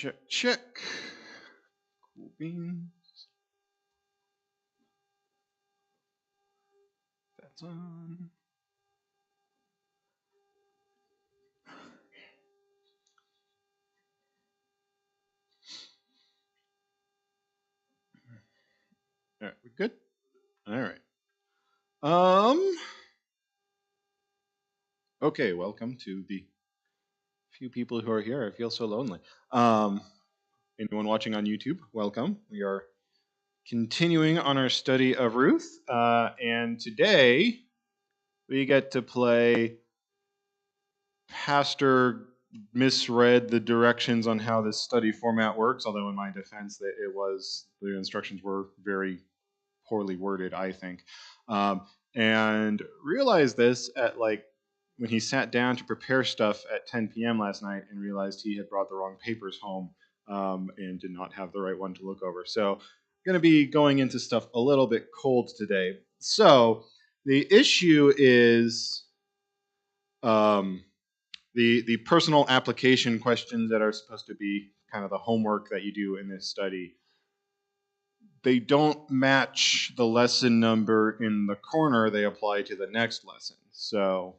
Check, check. Cool beans. That's on. All right, we good? All right. Okay, welcome to the few people who are here. I feel so lonely. Anyone watching on YouTube, welcome. We are continuing on our study of Ruth, and today we get to play Pastor misread the directions on how this study format works, although in my defense that the instructions were very poorly worded, I think. And realized this at when he sat down to prepare stuff at 10 p.m. last night and realized he had brought the wrong papers home and did not have the right one to look over. So I'm going to be going into stuff a little bit cold today. So the issue is the personal application questions that are supposed to be kind of the homework that you do in this study. They don't match the lesson number in the corner. They apply to the next lesson. So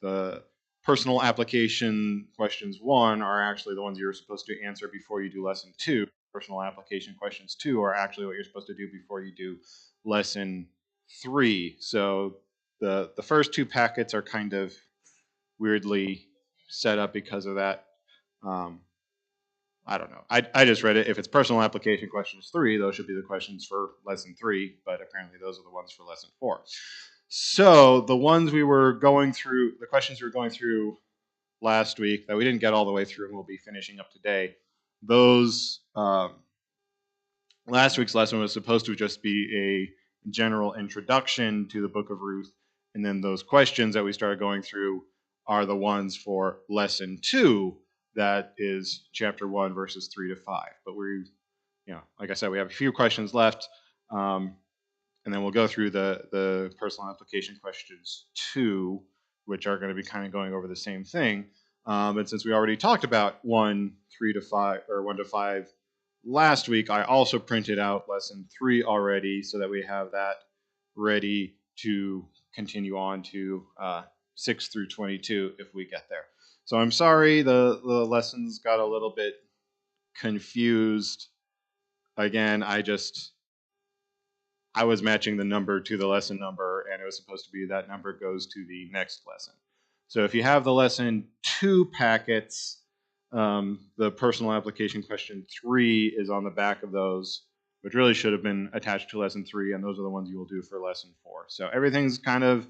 the personal application questions 1 are actually the ones you're supposed to answer before you do lesson 2. Personal application questions 2 are actually what you're supposed to do before you do lesson 3. So the first 2 packets are kind of weirdly set up because of that. I don't know. I just read it. If it's personal application questions 3, those should be the questions for lesson 3, but apparently those are the ones for lesson 4. So the ones we were going through, the questions we were going through last week that we didn't get all the way through and we'll be finishing up today, those last week's lesson was supposed to just be a general introduction to the book of Ruth, and then those questions that we started going through are the ones for lesson 2. That is chapter 1, verses 3 to 5. But like I said, we have a few questions left, and then we'll go through the personal application questions 2, which are going to be kind of going over the same thing. And since we already talked about 1 to 5 last week, I also printed out lesson 3 already, so that we have that ready to continue on to 6 through 22 if we get there. So I'm sorry the lessons got a little bit confused. Again, I was matching the number to the lesson number, and it was supposed to be that number goes to the next lesson. So if you have the lesson 2 packets, the personal application question 3 is on the back of those, which really should have been attached to lesson 3, and those are the ones you will do for lesson 4. So everything's kind of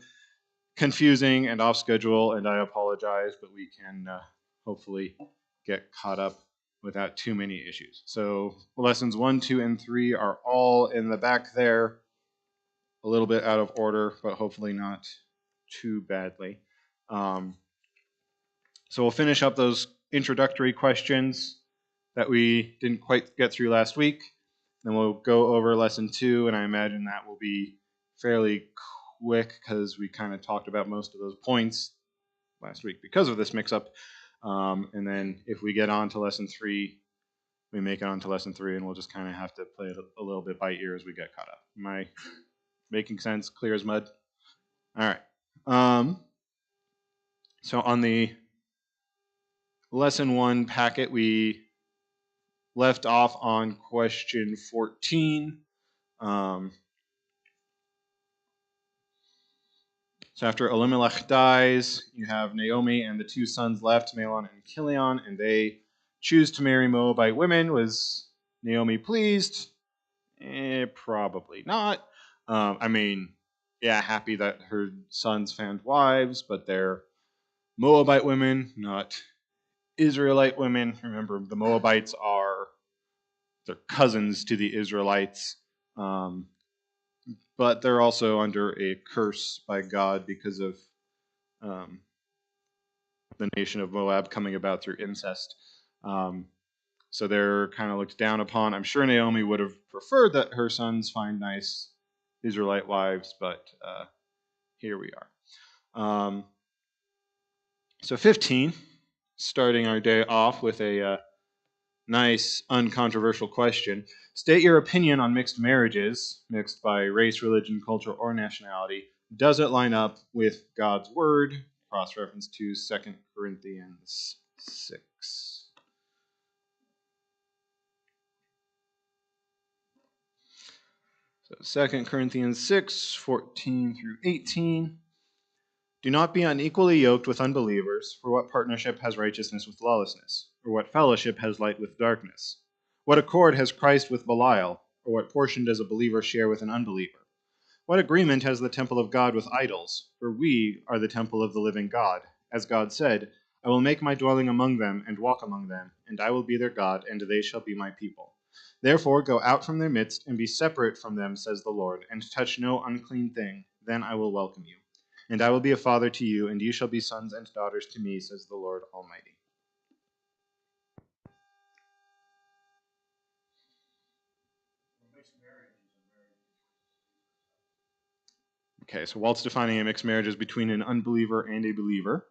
confusing and off schedule, and I apologize, but we can hopefully get caught up without too many issues. So lessons 1, 2, and 3 are all in the back there, a little bit out of order, but hopefully not too badly. So we'll finish up those introductory questions that we didn't quite get through last week. Then we'll go over lesson 2, and I imagine that will be fairly quick because we kind of talked about most of those points last week because of this mix-up. And then if we get on to lesson 3, we make it on to lesson 3, and we'll just kind of have to play it a little bit by ear as we get caught up. Am I making sense? Clear as mud? All right. So on the lesson 1 packet, we left off on question 14. So after Elimelech dies, you have Naomi and the 2 sons left, Mahlon and Chilion, and they choose to marry Moabite women. Was Naomi pleased? Probably not. Happy that her sons found wives, but they're Moabite women, not Israelite women. Remember, the Moabites they're cousins to the Israelites. But they're also under a curse by God because of the nation of Moab coming about through incest. So they're kind of looked down upon. I'm sure Naomi would have preferred that her sons find nice Israelite wives, but here we are. So 15, starting our day off with a nice, uncontroversial question. State your opinion on mixed marriages, mixed by race, religion, culture, or nationality. Does it line up with God's word? Cross-reference to 2 Corinthians 6. So 2 Corinthians 6, 14 through 18. Do not be unequally yoked with unbelievers, for what partnership has righteousness with lawlessness? Or what fellowship has light with darkness? What accord has Christ with Belial? Or what portion does a believer share with an unbeliever? What agreement has the temple of God with idols? For we are the temple of the living God. As God said, I will make my dwelling among them and walk among them, and I will be their God, and they shall be my people. Therefore go out from their midst and be separate from them, says the Lord, and touch no unclean thing. Then I will welcome you. And I will be a father to you, and you shall be sons and daughters to me, says the Lord Almighty. Okay, so Walt's defining a mixed marriage as between an unbeliever and a believer.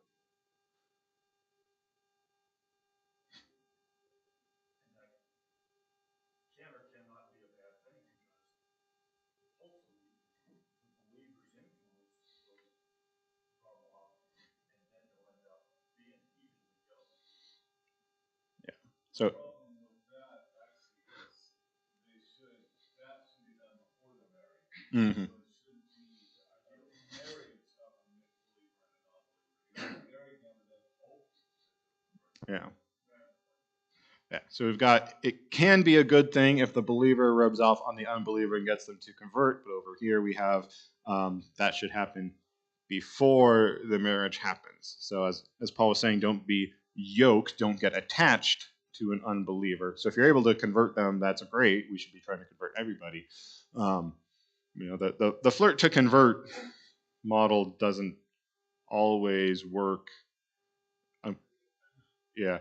Yeah. So. Mm-hmm. Yeah. Yeah. So we've got, it can be a good thing if the believer rubs off on the unbeliever and gets them to convert, but over here we have that should happen before the marriage happens. So as Paul was saying, don't be yoked, don't get attached to an unbeliever. So if you're able to convert them, that's great. We should be trying to convert everybody. The flirt to convert model doesn't always work. Yeah,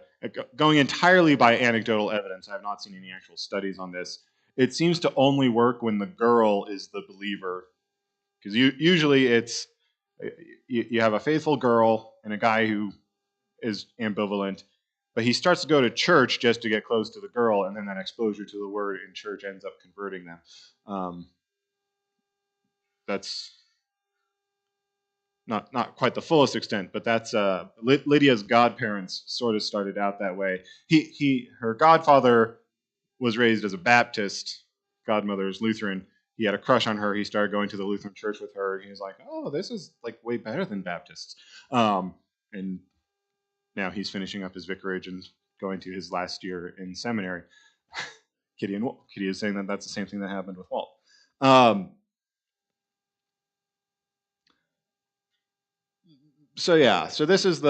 going entirely by anecdotal evidence, I have not seen any actual studies on this. It seems to only work when the girl is the believer, because usually it's you have a faithful girl and a guy who is ambivalent, but he starts to go to church just to get close to the girl, and then that exposure to the word in church ends up converting them. That's not quite the fullest extent, but that's Lydia's godparents sort of started out that way. Her godfather was raised as a Baptist, godmother is Lutheran. He had a crush on her. He started going to the Lutheran church with her. He was like, "Oh, this is like way better than Baptists." And now he's finishing up his vicarage and going to his last year in seminary. Kitty is saying that that's the same thing that happened with Walt. So yeah, so this is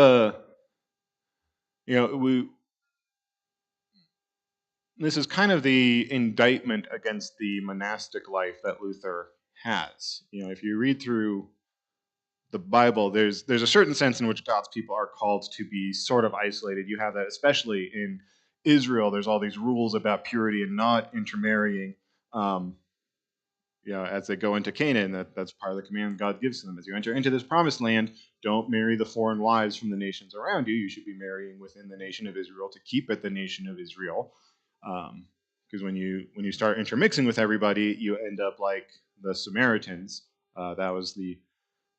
this is kind of the indictment against the monastic life that Luther has. If you read through the Bible, there's a certain sense in which God's people are called to be sort of isolated. You have that especially in Israel. There's all these rules about purity and not intermarrying. As they go into Canaan, that's part of the command God gives to them. As you enter into this promised land, don't marry the foreign wives from the nations around you. You should be marrying within the nation of Israel to keep it the nation of Israel. Because when you start intermixing with everybody, you end up like the Samaritans. That was the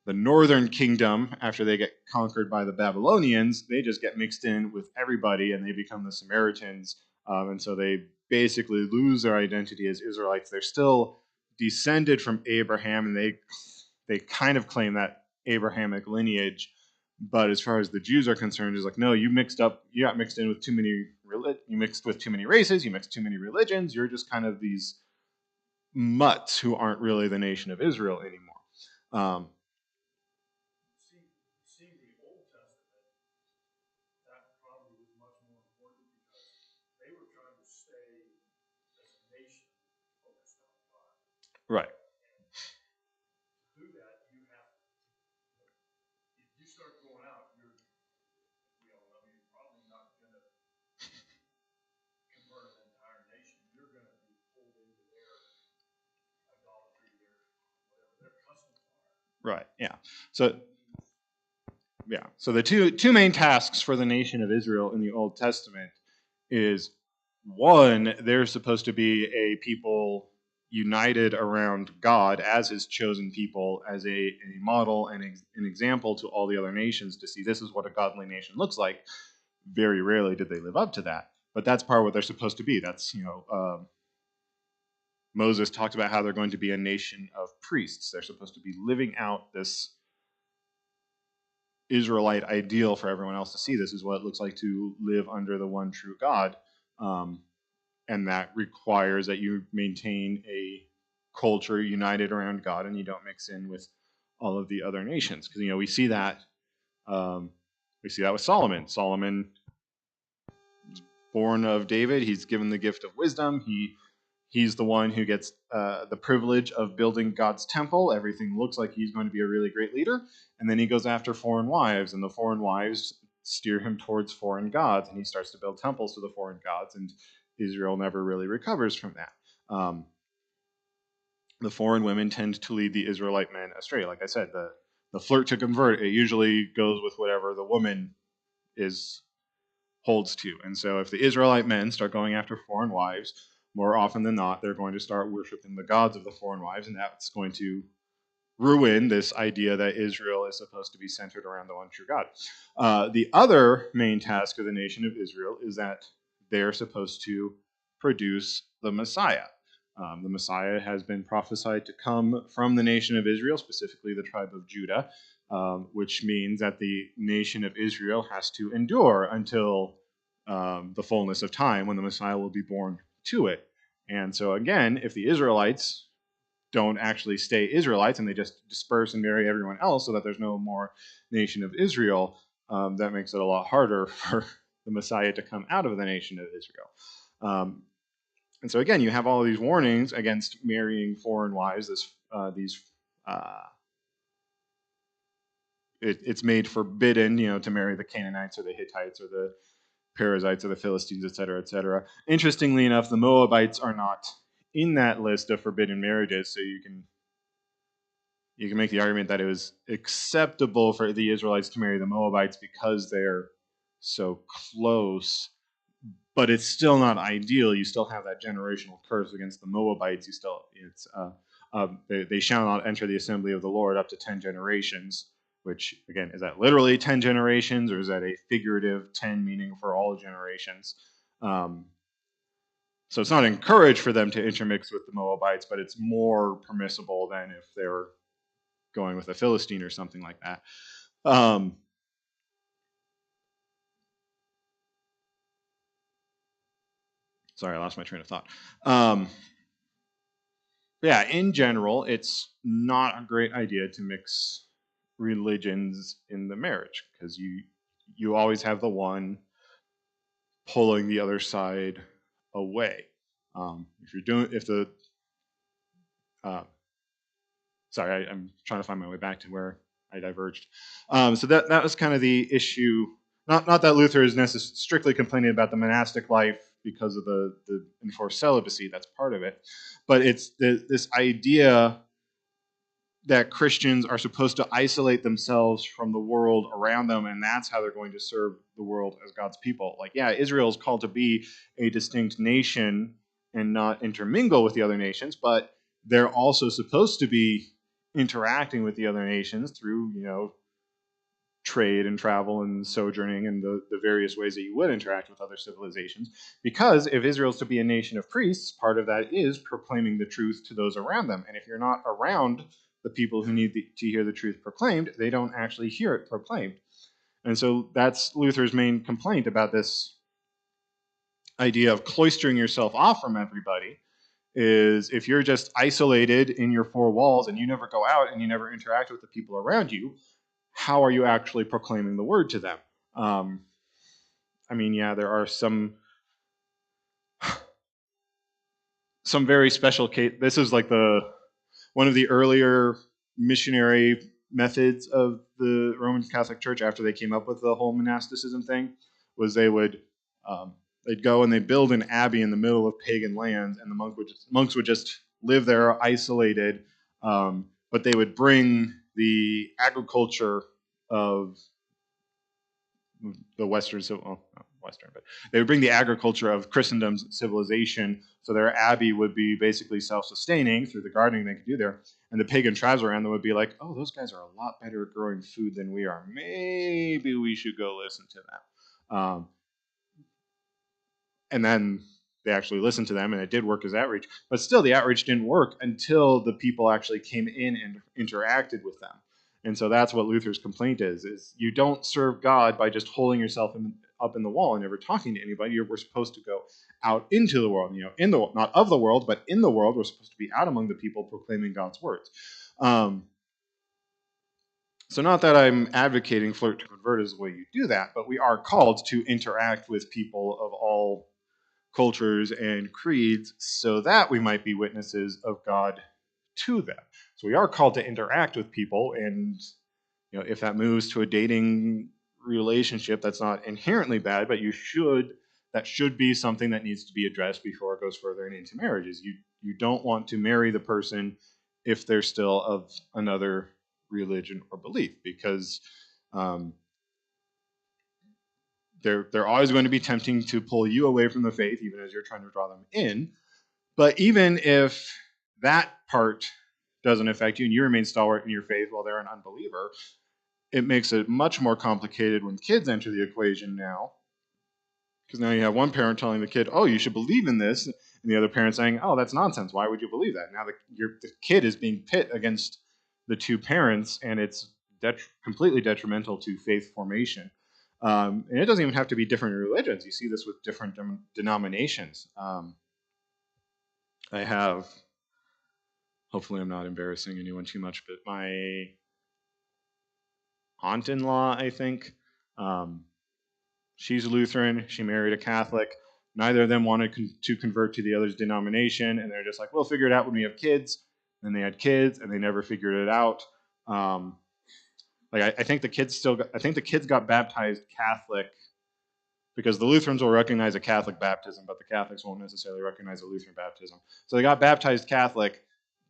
northern kingdom. After they get conquered by the Babylonians, they just get mixed in with everybody and they become the Samaritans. And so they basically lose their identity as Israelites. They're still descended from Abraham, and they kind of claim that Abrahamic lineage. But as far as the Jews are concerned, it's like, no, you got mixed in with too many, you mixed with too many races, you mixed too many religions. You're just kind of these mutts who aren't really the nation of Israel anymore. Right. Right. Yeah. So the two main tasks for the nation of Israel in the Old Testament is one, they're supposed to be a people united around God as his chosen people, as a model and an example to all the other nations to see this is what a godly nation looks like. Very rarely did they live up to that, but that's part of what they're supposed to be. That's, Moses talked about how they're going to be a nation of priests. They're supposed to be living out this Israelite ideal for everyone else to see. This is what it looks like to live under the one true God. And that requires that you maintain a culture united around God and you don't mix in with all of the other nations. Because, we see that with Solomon. Solomon, born of David, he's given the gift of wisdom. He's the one who gets the privilege of building God's temple. Everything looks like he's going to be a really great leader. And then he goes after foreign wives, and the foreign wives steer him towards foreign gods, and he starts to build temples to the foreign gods, and Israel never really recovers from that. The foreign women tend to lead the Israelite men astray. Like I said, the flirt to convert, it usually goes with whatever the woman holds to. And so if the Israelite men start going after foreign wives, more often than not, they're going to start worshiping the gods of the foreign wives, and that's going to ruin this idea that Israel is supposed to be centered around the one true God. The other main task of the nation of Israel is that they're supposed to produce the Messiah. The Messiah has been prophesied to come from the nation of Israel, specifically the tribe of Judah, which means that the nation of Israel has to endure until the fullness of time when the Messiah will be born to it. And so again, if the Israelites don't actually stay Israelites and they just disperse and marry everyone else so that there's no more nation of Israel, that makes it a lot harder for the Messiah to come out of the nation of Israel. And so again, you have all of these warnings against marrying foreign wives. It's made forbidden, to marry the Canaanites or the Hittites or the Perizzites or the Philistines, etc., etc. Interestingly enough, the Moabites are not in that list of forbidden marriages, so you can make the argument that it was acceptable for the Israelites to marry the Moabites because they're so close, but it's still not ideal. You still have that generational curse against the Moabites. They shall not enter the assembly of the Lord up to 10 generations, which, again, is that literally 10 generations, or is that a figurative 10 meaning for all generations? So it's not encouraged for them to intermix with the Moabites, but it's more permissible than if they were going with a Philistine or something like that. Sorry, I lost my train of thought. Yeah, in general, it's not a great idea to mix religions in the marriage because you always have the one pulling the other side away. Sorry, I'm trying to find my way back to where I diverged. So that was kind of the issue. Not that Luther is strictly complaining about the monastic life because of the enforced celibacy. That's part of it, but it's this idea that Christians are supposed to isolate themselves from the world around them, and that's how they're going to serve the world as God's people. Like, yeah, Israel is called to be a distinct nation and not intermingle with the other nations, but they're also supposed to be interacting with the other nations through, trade and travel and sojourning and the various ways that you would interact with other civilizations. Because if Israel is to be a nation of priests, part of that is proclaiming the truth to those around them. And if you're not around the people who need to hear the truth proclaimed, they don't actually hear it proclaimed. And so that's Luther's main complaint about this idea of cloistering yourself off from everybody, is if you're just isolated in your four walls and you never go out and you never interact with the people around you, how are you actually proclaiming the word to them? There are some very special case. This is like one of the earlier missionary methods of the Roman Catholic Church after they came up with the whole monasticism thing, was they'd go and they'd build an abbey in the middle of pagan lands, and the monks would just live there isolated, but they would bring the agriculture of the Western Western, but they would bring the agriculture of Christendom's civilization. So their abbey would be basically self-sustaining through the gardening they could do there. And the pagan tribes around them would be like, oh, those guys are a lot better at growing food than we are. Maybe we should go listen to them. And then they actually listened to them, and it did work as outreach. But still, the outreach didn't work until the people actually came in and interacted with them. And so that's what Luther's complaint is you don't serve God by just holding yourself up in the wall and never talking to anybody. We're supposed to go out into the world, in the not of the world, but in the world. We're supposed to be out among the people proclaiming God's words. So not that I'm advocating flirt to convert is the way you do that, but we are called to interact with people of all cultures and creeds so that we might be witnesses of God to them. So we are called to interact with people, and if that moves to a dating relationship, that's not inherently bad, but that should be something that needs to be addressed before it goes further and into marriages. You don't want to marry the person if they're still of another religion or belief, because they're always going to be tempting to pull you away from the faith, even as you're trying to draw them in. But even if that part doesn't affect you and you remain stalwart in your faith while they're an unbeliever, it makes it much more complicated when kids enter the equation now. Because now you have one parent telling the kid, oh, you should believe in this, and the other parent saying, oh, that's nonsense. Why would you believe that? Now the kid is being pit against the two parents, and it's completely detrimental to faith formation. And it doesn't even have to be different religions. You see this with different denominations. I have, hopefully I'm not embarrassing anyone too much, but my aunt-in-law, I think, she's Lutheran. She married a Catholic. Neither of them wanted to convert to the other's denomination, and they're just like, we'll figure it out when we have kids. And they had kids, and they never figured it out. I think the kids got baptized Catholic because the Lutherans will recognize a Catholic baptism, but the Catholics won't necessarily recognize a Lutheran baptism. So they got baptized Catholic,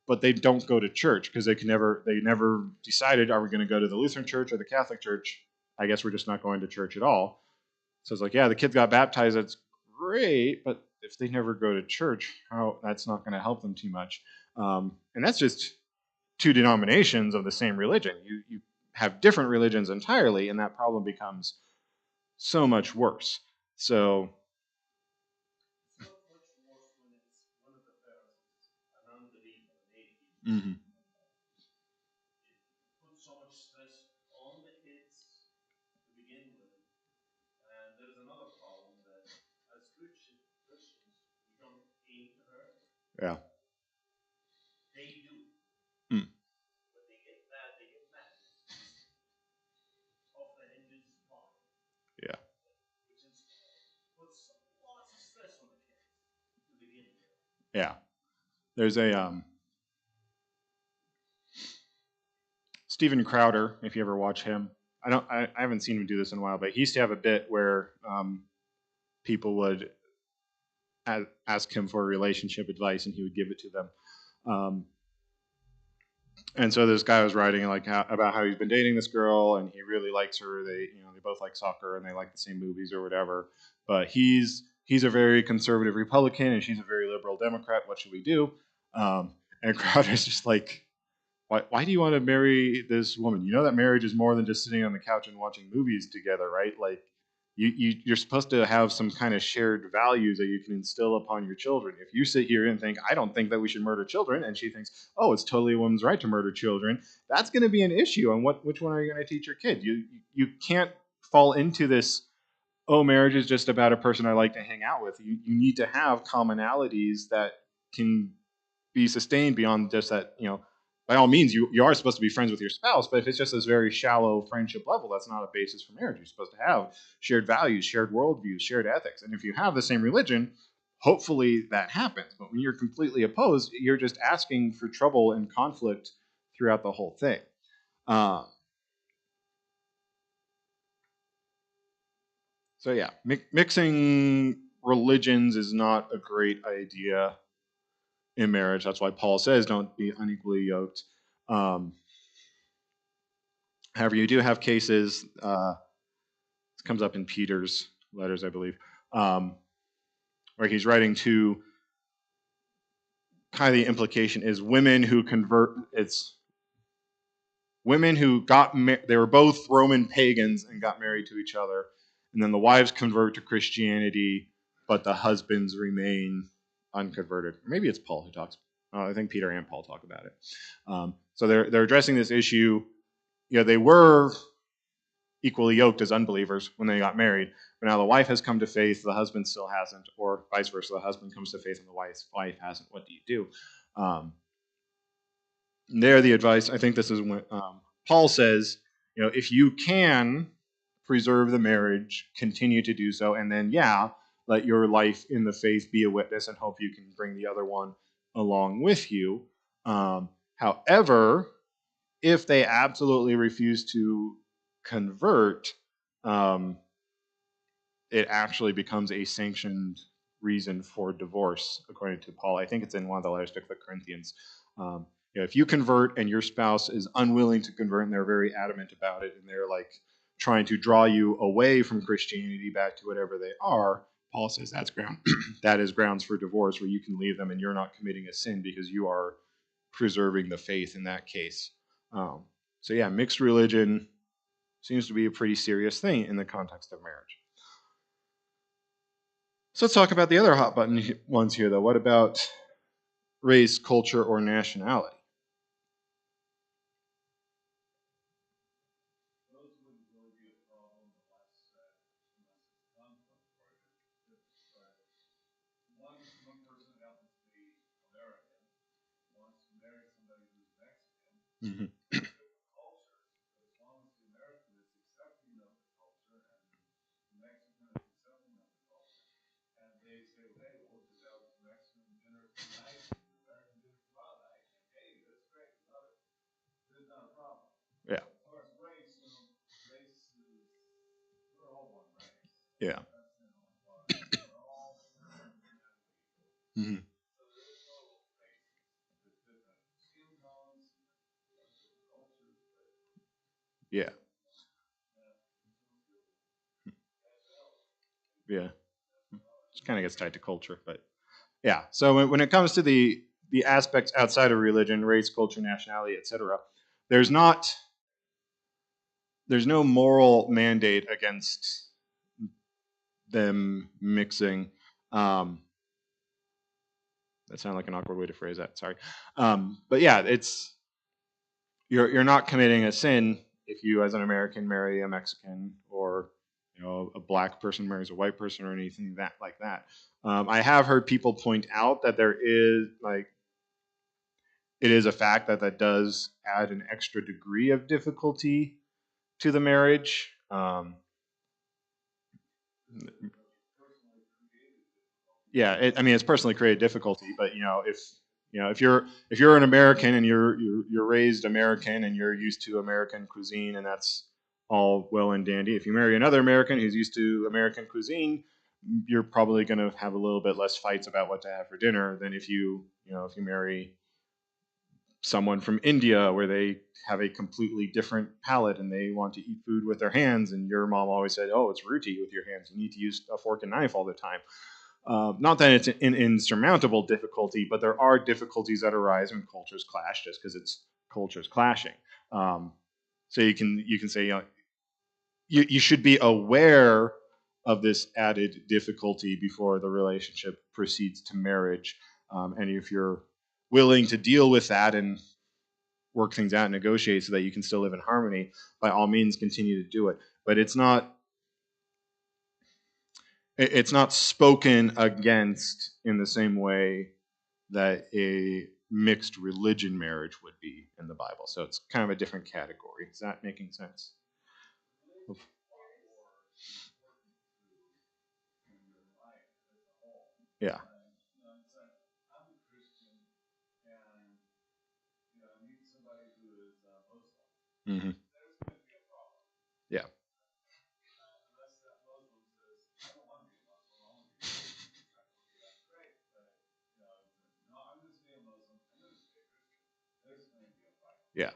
but they don't go to church because they never decided, are we going to go to the Lutheran church or the Catholic church? I guess we're just not going to church at all. So it's like, yeah, the kids got baptized. That's great, but if they never go to church, that's not going to help them too much. And that's just two denominations of the same religion. You have different religions entirely, and that problem becomes so much worse. So mm-hmm. Yeah. Mm. Yeah. Yeah. There's a Steven Crowder, if you ever watch him. I haven't seen him do this in a while, but he used to have a bit where people would ask him for relationship advice, and he would give it to them. And so this guy was writing about how he's been dating this girl, and he really likes her. They both like soccer, and they like the same movies or whatever. But he's a very conservative Republican, and she's a very liberal Democrat. What should we do? And Crowder's just like, why do you want to marry this woman? You know that marriage is more than just sitting on the couch and watching movies together, right? Like, you're supposed to have some kind of shared values that you can instill upon your children. If you sit here and think, I don't think that we should murder children, and she thinks, oh, it's totally a woman's right to murder children, that's going to be an issue. And which one are you going to teach your kid? You can't fall into this, oh, marriage is just about a person I like to hang out with. You need to have commonalities that can be sustained beyond just that, by all means, you are supposed to be friends with your spouse, but if it's just this very shallow friendship level, that's not a basis for marriage. You're supposed to have shared values, shared worldviews, shared ethics. And if you have the same religion, hopefully that happens. But when you're completely opposed, you're just asking for trouble and conflict throughout the whole thing. So yeah, mixing religions is not a great idea in marriage. That's why Paul says don't be unequally yoked. However, you do have cases, this comes up in Peter's letters, I believe, where he's writing to, kind of the implication is women who convert. It's women who they were both Roman pagans and got married to each other, and then the wives convert to Christianity, but the husbands remain unconverted. Or maybe it's Paul who talks. I think Peter and Paul talk about it. So they're addressing this issue. They were equally yoked as unbelievers when they got married, but now the wife has come to faith, the husband still hasn't, or vice versa, the husband comes to faith and the wife hasn't. What do you do? There, the advice, I think this is when Paul says, if you can preserve the marriage, continue to do so, and then, let your life in the faith be a witness and hope you can bring the other one along with you. However, if they absolutely refuse to convert, it actually becomes a sanctioned reason for divorce, according to Paul. I think it's in one of the letters to the Corinthians. If you convert and your spouse is unwilling to convert and they're very adamant about it and they're like trying to draw you away from Christianity back to whatever they are, Paul says that's that is grounds for divorce, where you can leave them and you're not committing a sin because you are preserving the faith in that case. Mixed religion seems to be a pretty serious thing in the context of marriage. So let's talk about the other hot button ones here, though. What about race, culture, or nationality? Mm-hmm. Yeah. Yeah. Mm-hmm. Yeah. Yeah. It kind of gets tied to culture, but yeah. So when it comes to the aspects outside of religion, race, culture, nationality, etc., there's no moral mandate against them mixing. That sounded like an awkward way to phrase that. Sorry, but yeah, you're not committing a sin if you, as an American, marry a Mexican, or a black person marries a white person, or anything like that. I have heard people point out that there is it is a fact that does add an extra degree of difficulty to the marriage. It's personally created difficulty, but if you're an American and you're raised American and you're used to American cuisine, and that's all well and dandy. If you marry another American who's used to American cuisine, you're probably going to have a little bit less fights about what to have for dinner than if you marry someone from India, where they have a completely different palate and they want to eat food with their hands, and your mom always said, "Oh, it's rude to eat with your hands. You need to use a fork and knife all the time." Not that it's an insurmountable difficulty, but there are difficulties that arise when cultures clash, just because it's cultures clashing. So you can say, you should be aware of this added difficulty before the relationship proceeds to marriage, and if you're willing to deal with that and work things out and negotiate so that you can still live in harmony, by all means continue to do it. But it's not spoken against in the same way that a mixed religion marriage would be in the Bible. So it's kind of a different category. Is that making sense? Yeah. Mm-hmm. Yeah. Yeah.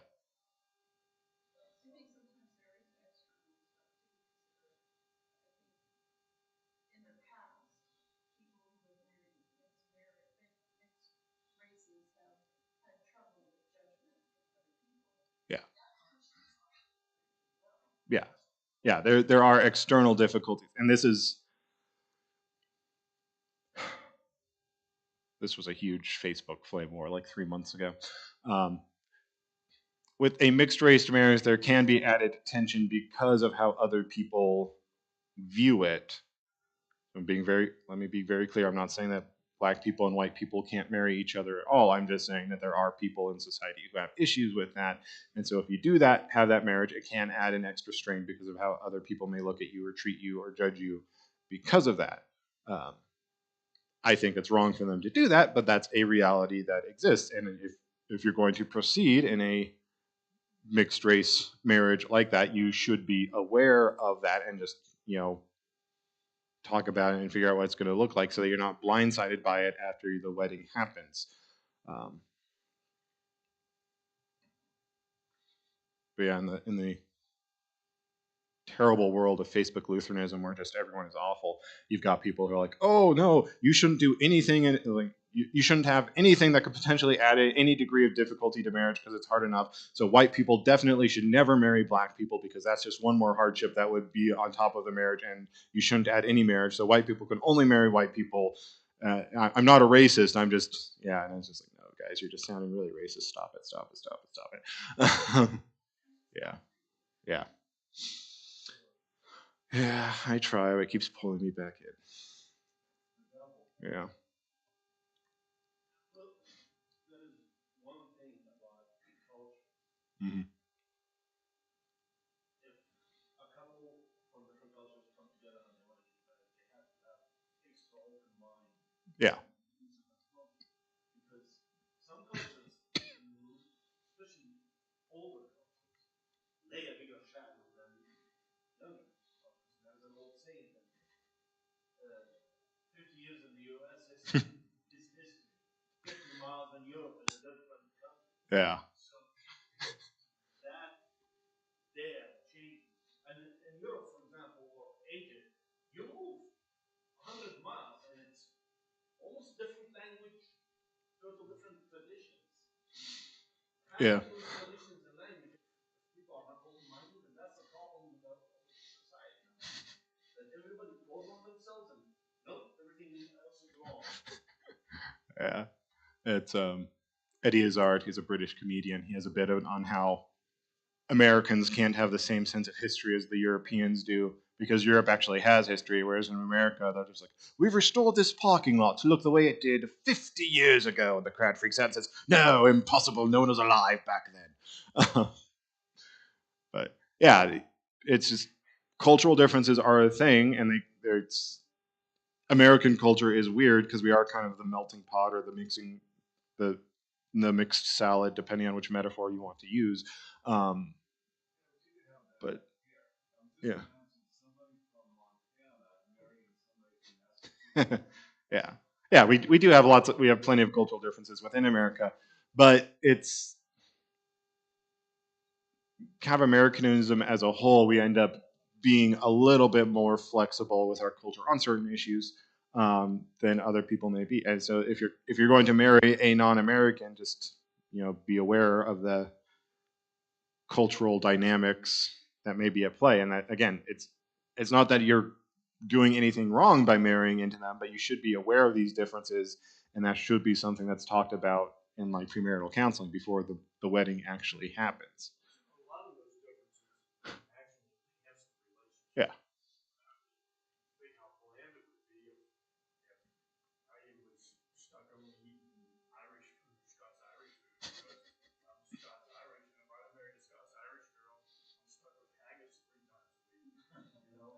yeah, there are external difficulties, and this was a huge Facebook flame war like 3 months ago. Um, with a mixed race marriage, there can be added tension because of how other people view it. Let me be very clear. I'm not saying that black people and white people can't marry each other at all. I'm just saying that there are people in society who have issues with that. And so if you do that, have that marriage, it can add an extra strain because of how other people may look at you or treat you or judge you because of that. Um, I think it's wrong for them to do that, but that's a reality that exists. And if you're going to proceed in a mixed race marriage like that, you should be aware of that and just, talk about it and figure out what it's going to look like so that you're not blindsided by it after the wedding happens. Um, but yeah, in the terrible world of Facebook Lutheranism where just everyone is awful, you've got people who are like, oh no, you shouldn't do anything, and like you shouldn't have anything that could potentially add any degree of difficulty to marriage because it's hard enough. So white people definitely should never marry black people because that's just one more hardship that would be on top of the marriage, and you shouldn't add any marriage. So white people can only marry white people. I'm not a racist. I'm just, yeah, and I was just like, no, guys, you're just sounding really racist. Stop it, stop it, stop it, stop it. Yeah, yeah. Yeah, I try, but it keeps pulling me back in. Yeah. Mm-hmm. Yeah. Yeah. Yeah. Yeah. It's Eddie Izzard. He's a British comedian. He has a bit on how Americans can't have the same sense of history as the Europeans do because Europe actually has history, whereas in America they're just like, we've restored this parking lot to look the way it did 50 years ago. And the crowd freaks out and says, no, impossible. No one was alive back then. But yeah, it's just cultural differences are a thing, and it's American culture is weird because we are kind of the melting pot or the the mixed salad, depending on which metaphor you want to use. Um, but yeah, yeah, yeah. We do have we have plenty of cultural differences within America, but it's kind of Americanism as a whole. We end up being a little bit more flexible with our culture on certain issues than other people may be. And so if you're going to marry a non-American, just be aware of the cultural dynamics that may be at play. And that again, it's not that you're doing anything wrong by marrying into them, but you should be aware of these differences, and that should be something that's talked about in like premarital counseling before the wedding actually happens. Yeah.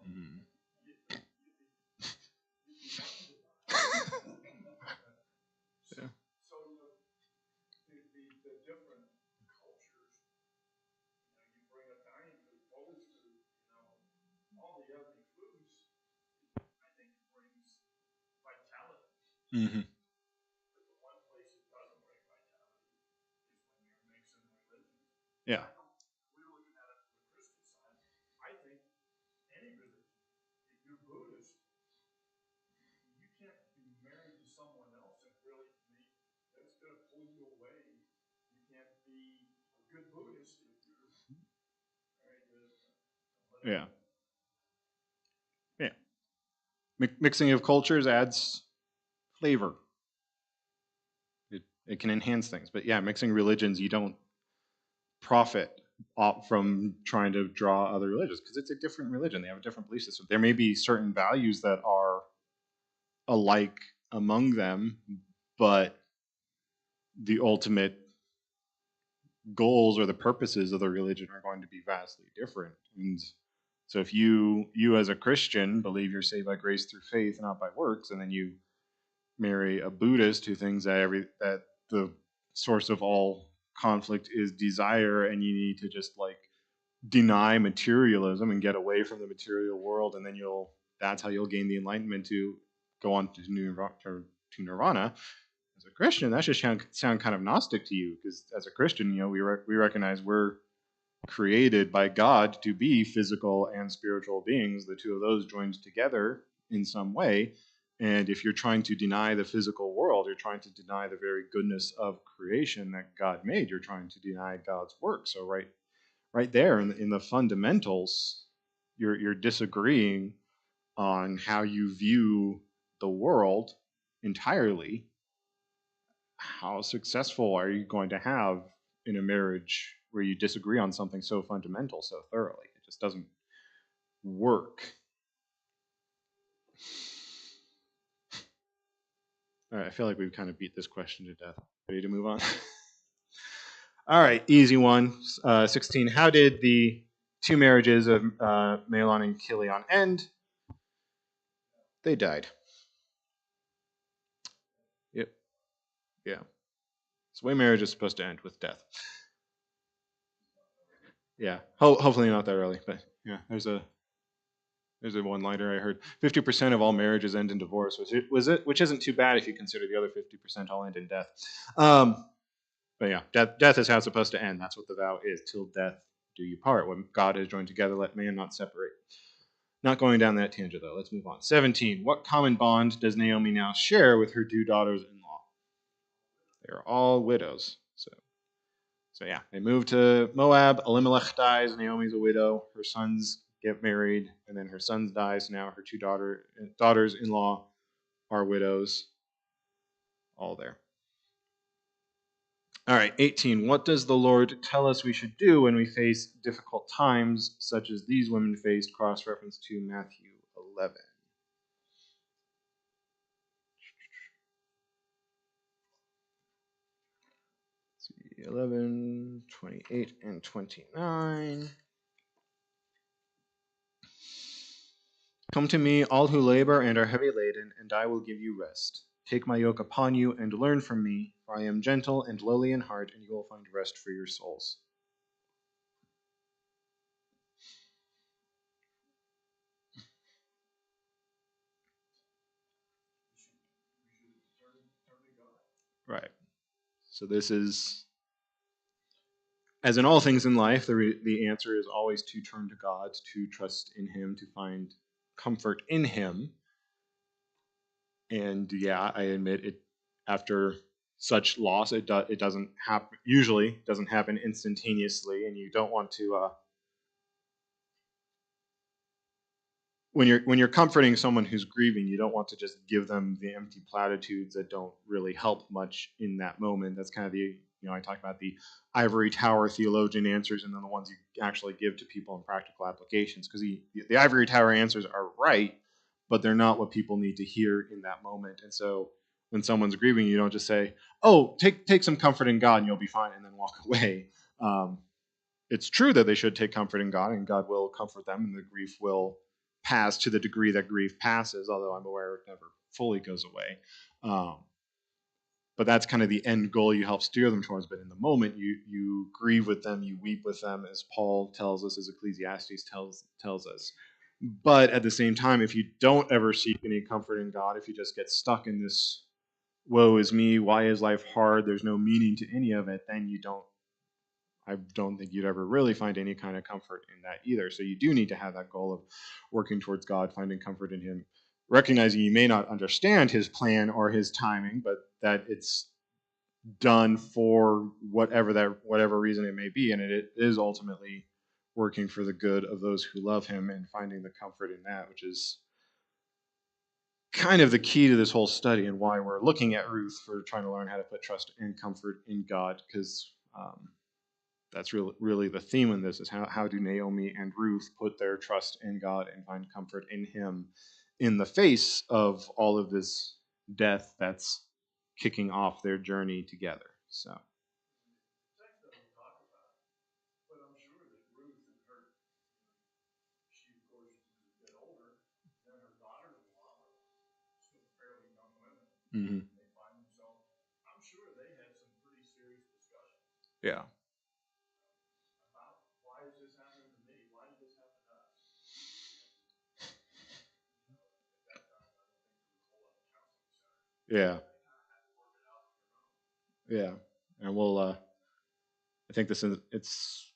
Mhm. Yeah. Hmm. Yeah. Yeah. Mixing of cultures adds flavor. It can enhance things. But yeah, mixing religions, you don't profit from trying to draw other religions because it's a different religion. They have a different belief system. There may be certain values that are alike among them, but the ultimate goals or the purposes of the religion are going to be vastly different. And so if you as a Christian believe you're saved by grace through faith, not by works, and then you marry a Buddhist who thinks that the source of all conflict is desire, and you need to just like deny materialism and get away from the material world, and then that's how you'll gain the enlightenment to go on to nirvana. As a Christian, that should sound kind of Gnostic to you, because as a Christian, we recognize we're created by God to be physical and spiritual beings, the two of those joined together in some way. And if you're trying to deny the physical world, you're trying to deny the very goodness of creation that God made. You're trying to deny God's work. So right there in the fundamentals, you're disagreeing on how you view the world entirely. How successful are you going to have in a marriage where you disagree on something so fundamental so thoroughly? It just doesn't work. All right, I feel like we've kind of beat this question to death. Ready to move on? All right, easy one. 16. How did the two marriages of Mahlon and Chilion end? They died. Yep. Yeah. It's the way marriage is supposed to end, with death. Yeah. Hopefully not that early, but yeah, there's a one-liner I heard. 50% of all marriages end in divorce, which isn't too bad if you consider the other 50% all end in death. But yeah, death is how it's supposed to end. That's what the vow is. Till death do you part. When God has joined together, let man not separate. Not going down that tangent, though. Let's move on. 17. What common bond does Naomi now share with her two daughters-in-law? They're all widows. So yeah, they move to Moab. Elimelech dies. Naomi's a widow. Her sons get married, and then her sons dies. Now her two daughters-in-law are widows. All there. All right, 18. What does the Lord tell us we should do when we face difficult times, such as these women faced? Cross-reference to Matthew 11. 11, 28, and 29. Come to me, all who labor and are heavy laden, and I will give you rest. Take my yoke upon you and learn from me, for I am gentle and lowly in heart, and you will find rest for your souls. Right. So this is, as in all things in life, the answer is always to turn to God, to trust in Him, to find comfort in Him. And yeah, I admit it. After such loss, it doesn't happen. Usually, doesn't happen instantaneously, and you don't want to. When you're comforting someone who's grieving, you don't want to just give them the empty platitudes that don't really help much in that moment. That's kind of I talk about the ivory tower theologian answers, and then the ones you actually give to people in practical applications, because the ivory tower answers are right, but they're not what people need to hear in that moment. And so when someone's grieving, you don't just say, "Oh, take some comfort in God and you'll be fine," and then walk away. It's true that they should take comfort in God, and God will comfort them, and the grief will pass to the degree that grief passes, although I'm aware it never fully goes away. But that's kind of the end goal you help steer them towards. But in the moment, you grieve with them, you weep with them, as Paul tells us, as Ecclesiastes tells us. But at the same time, if you don't ever seek any comfort in God, if you just get stuck in this woe is me, why is life hard, there's no meaning to any of it, then I don't think you'd ever really find any kind of comfort in that either. So you do need to have that goal of working towards God, finding comfort in Him, recognizing you may not understand His plan or His timing, but that it's done for whatever reason it may be, and it is ultimately working for the good of those who love Him, and finding the comfort in that, which is kind of the key to this whole study and why we're looking at Ruth for trying to learn how to put trust and comfort in God, because that's really the theme in this is how do Naomi and Ruth put their trust in God and find comfort in Him in the face of all of this death that's kicking off their journey together. So. Mm-hmm. Yeah. Yeah. Yeah. And we'll I think this is it's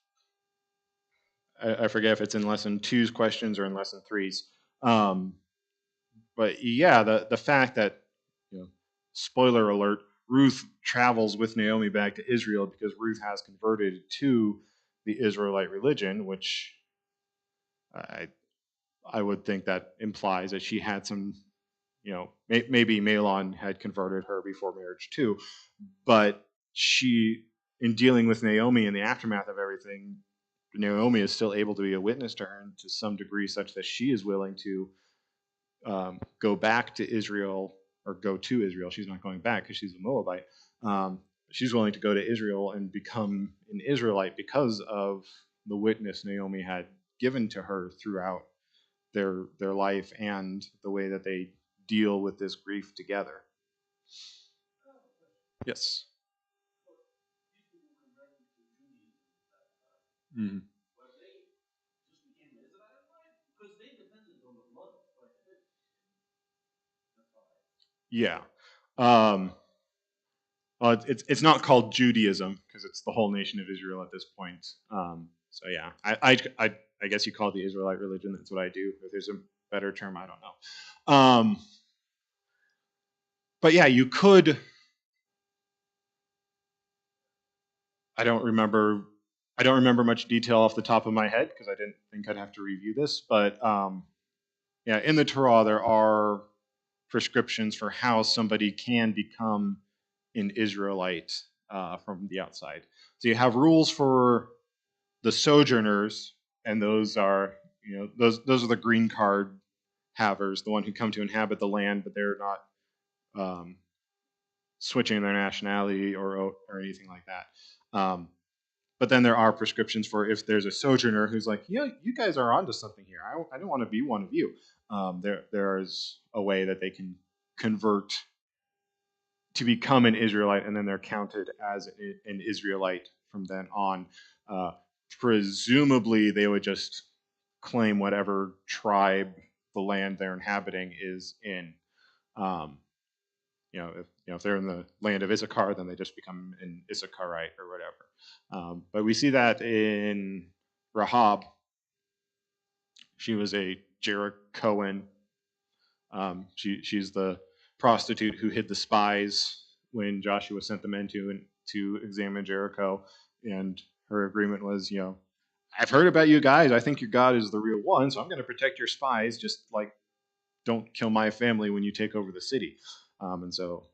I forget if it's in lesson two's questions or in lesson three's. Um, but yeah, the fact that, you know, spoiler alert, Ruth travels with Naomi back to Israel because Ruth has converted to the Israelite religion, which I I would think that implies that she had some, you know, maybe Malon had converted her before marriage too, but she, in dealing with Naomi in the aftermath of everything, Naomi is still able to be a witness to her and to some degree, such that she is willing to go back to Israel or go to Israel. She's not going back because she's a Moabite. She's willing to go to Israel and become an Israelite because of the witness Naomi had given to her throughout their life and the way that they deal with this grief together. Yes. Mm-hmm. Yeah. Um, it's not called Judaism because it's the whole nation of Israel at this point. So yeah, I guess you call it the Israelite religion. That's what I do. If there's a better term, I don't know. But yeah, you could. I don't remember. I don't remember much detail off the top of my head because I didn't think I'd have to review this. But yeah, in the Torah there are prescriptions for how somebody can become an Israelite from the outside. So you have rules for the sojourners, and those are, you know, those are the green card havers, the one who come to inhabit the land, but they're not um, switching their nationality or anything like that. But then there are prescriptions for if there's a sojourner who's like, yeah, you guys are onto something here. I don't want to be one of you. There is a way that they can convert to become an Israelite, and then they're counted as an Israelite from then on. Uh, Presumably, they would just claim whatever tribe the land they're inhabiting is in. Um, if they're in the land of Issachar, then they just become an Issacharite or whatever. But we see that in Rahab. She was a Jerichoan. She's the prostitute who hid the spies when Joshua sent the men to examine Jericho, and her agreement was, you know, I've heard about you guys. I think your God is the real one, so I'm going to protect your spies. Just like, don't kill my family when you take over the city. And so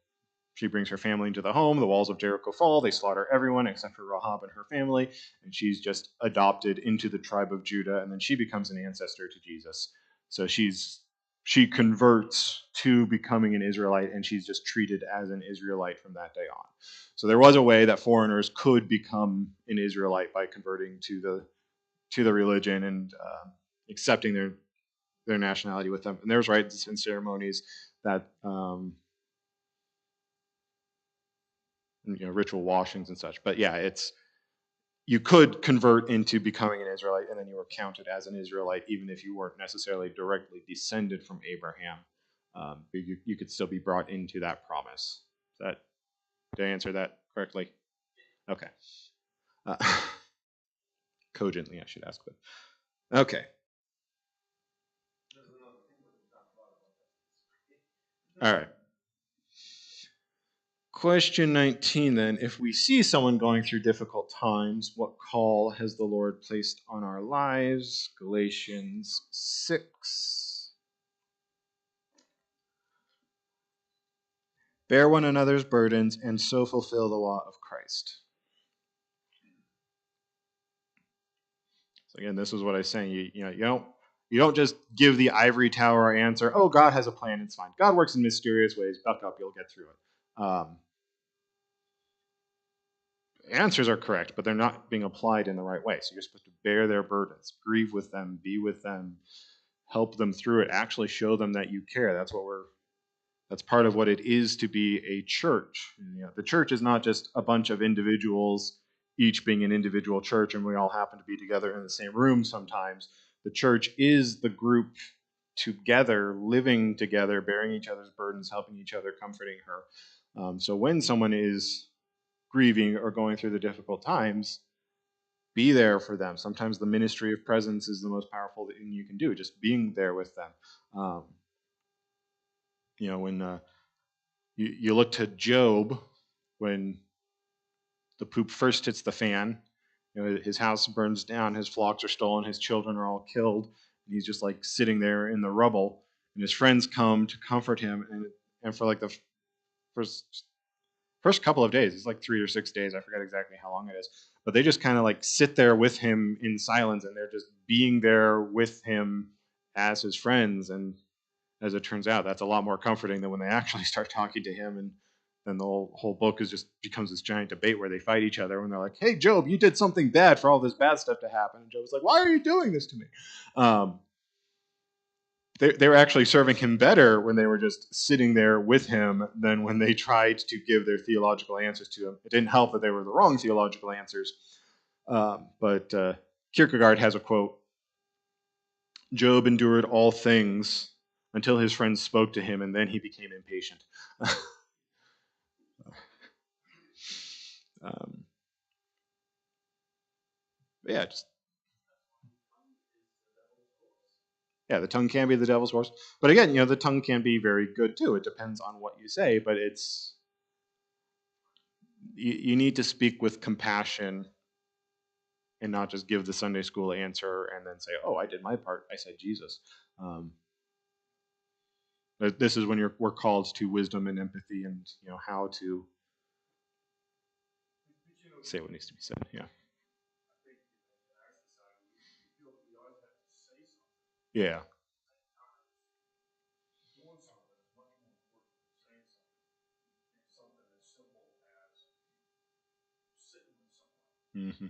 she brings her family into the home. The walls of Jericho fall. They slaughter everyone except for Rahab and her family, and she's just adopted into the tribe of Judah, and then she becomes an ancestor to Jesus. So she converts to becoming an Israelite, and she's just treated as an Israelite from that day on. So there was a way that foreigners could become an Israelite by converting to the religion and accepting their nationality with them. And there's rites and ceremonies that ritual washings and such. But yeah, you could convert into becoming an Israelite, and then you were counted as an Israelite, even if you weren't necessarily directly descended from Abraham. But you could still be brought into that promise. Did I answer that correctly? Okay. Uh, Cogently, I should ask, but okay. All right. Question 19 then. If we see someone going through difficult times, what call has the Lord placed on our lives? Galatians 6. Bear one another's burdens, and so fulfill the law of Christ. So again, this is what I was saying. You don't just give the ivory tower answer. Oh, God has a plan. It's fine. God works in mysterious ways. Buck up. You'll get through it. Answers are correct, but they're not being applied in the right way. So you're supposed to bear their burdens, grieve with them, be with them, help them through it. Actually, show them that you care. That's part of what it is to be a church. The church is not just a bunch of individuals, each being an individual church, and we all happen to be together in the same room sometimes. The church is the group together, living together, bearing each other's burdens, helping each other, comforting her. So when someone is grieving or going through the difficult times, be there for them. Sometimes the ministry of presence is the most powerful thing you can do, just being there with them. When you look to Job, when the poop first hits the fan, his house burns down, his flocks are stolen, his children are all killed, and he's just like sitting there in the rubble, and his friends come to comfort him, and for like the first couple of days, it's like 3 or 6 days, I forget exactly how long it is, but they just kind of like sit there with him in silence, and they're just being there with him as his friends. And as it turns out, that's a lot more comforting than when they actually start talking to him, and then the whole book becomes this giant debate where they fight each other when they're like, "Hey, Job, you did something bad for all this bad stuff to happen." And Job's like, "Why are you doing this to me?" They were actually serving him better when they were just sitting there with him than when they tried to give their theological answers to him. It didn't help that they were the wrong theological answers. But Kierkegaard has a quote: "Job endured all things until his friends spoke to him, and then he became impatient." um, yeah, the tongue can be the devil's horse. But again, the tongue can be very good too. It depends on what you say, but you need to speak with compassion and not just give the Sunday school answer and then say, "Oh, I did my part. I said Jesus." Um, this is when we're called to wisdom and empathy, and how to say what needs to be said. Yeah. Yeah. Mm-hmm.